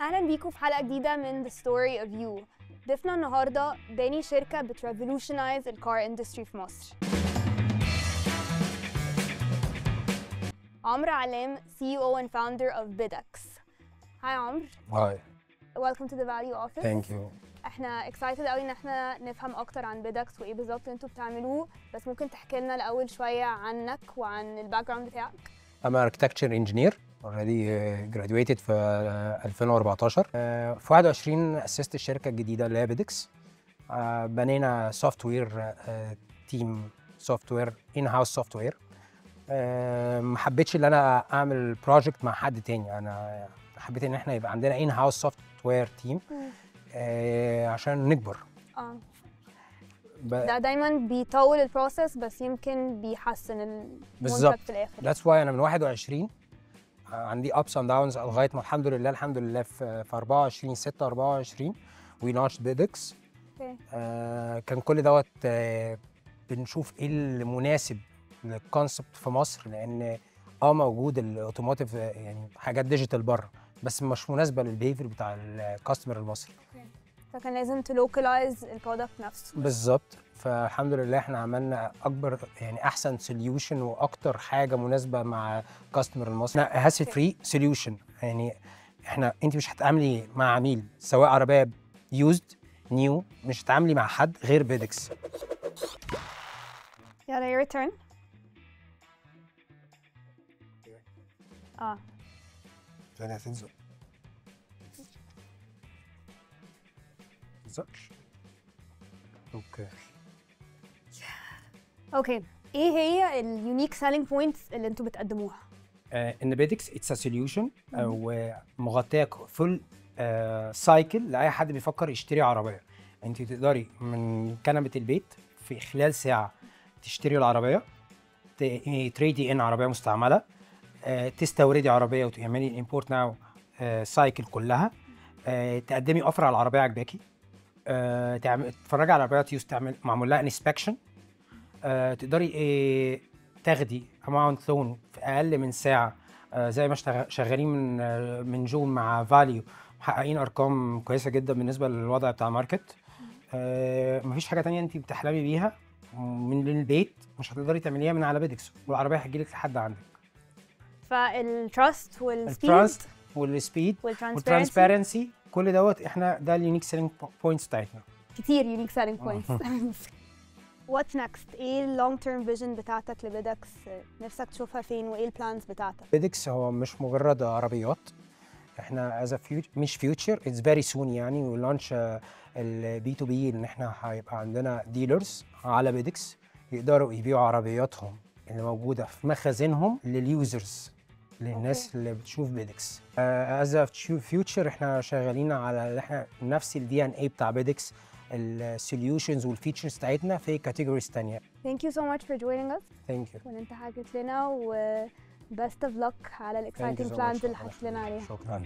اهلا بيكم في حلقه جديده من The Story of You. ضيفنا النهارده داني شركه بتريفولوشنايز الكار اندستري في مصر. عمرو علام CEO and founder of Bidex. Hi عمرو. Hi. Welcome to the Value Office. Thank you. احنا excited قوي ان احنا نفهم اكتر عن Bidex وايه بالظبط اللي انتوا بتعملوه، بس ممكن تحكي لنا الاول شويه عنك وعن الباك جراوند بتاعك؟ I'm an architecture engineer already graduated في 2014. في 21 أسست الشركة الجديدة اللي هي بيدكس. بنينا سوفت وير تيم سوفت وير ان هاوس سوفت وير. ما حبيتش ان انا اعمل بروجكت مع حد تاني، انا حبيت ان احنا يبقى عندنا ان هاوس سوفت وير تيم عشان نكبر. ده دايما بيطول البروسيس بس يمكن بيحسن المنتج في الاخر. That's why انا من 21 عندي ups and downs لغايه ما الحمد لله في 24/6/24 we launched Bidex. كان كل دوت بنشوف ايه المناسب للكونسبت في مصر، لان موجود الاوتوموتيف يعني حاجات ديجيتال بره بس مش مناسبه للبيهيفير بتاع الكاستمر المصري. فكان لازم تلوكلايز البرودكت نفسه. بالظبط. فالحمد لله احنا عملنا اكبر يعني احسن سوليوشن واكتر حاجه مناسبه مع كاستمر المصري. هاسل فري سوليوشن، يعني انت مش هتتعاملي مع عميل سواء عربيه يوزد نيو، مش هتتعاملي مع حد غير بيدكس. يلا يور تيرن. ثانيه هتنزل. اوكي، ايه هي اليونيك سيلينج بوينتس اللي انتوا بتقدموها؟ ان بيدكس اتس ا سوليوشن ومغطيه فول سايكل لاي حد بيفكر يشتري عربيه. انت تقدري من كنبه البيت في خلال ساعه تشتري العربيه، تريدي ان عربيه مستعمله، تستوردي عربيه وتعملي الامبورت ناو سايكل كلها، تقدمي اوفر على العربيه عجباكي، تتفرجي على العربيات يوز، تعمل معمول لها انسبكشن، تقدري تاخدي اماونت لون في اقل من ساعه، زي ما شغالين من جون مع فاليو، محققين ارقام كويسه جدا بالنسبه للوضع بتاع الماركت. مفيش حاجه تانية انت بتحلمي بيها من البيت مش هتقدري تعمليها من على بيدكس، والعربيه هتجيلك لحد عندك. فالتراست والسبيد والترانسبيرنسي كل دوت احنا ده اليونيك سيلينج بوينتس بتاعتنا. كتير يونيك سيلينج بوينتس. واتس نكست؟ ايه اللونج تيرم فيجن بتاعتك لبيدكس؟ نفسك تشوفها فين وايه البلانز بتاعتك؟ بيدكس هو مش مجرد عربيات، احنا از مش فيوتشر، اتس فيري سون يعني وي لانش البي تو بي، ان احنا هيبقى عندنا ديلرز على بيدكس يقدروا يبيعوا عربياتهم اللي موجوده في مخازنهم لليوزرز، للناس اللي بتشوف بيدكس. از فيوتشر احنا شغالين على احنا نفس الدي ان اي بتاع بيدكس، السوليوشنز والفيتشرز بتاعتنا في كاتيجوريز ثانيه. Thank you so much for joining us. Thank you. وان انت حكيت لنا و best of luck على الاكسايتنج بلانز اللي حكيت لنا عليها. شكرا.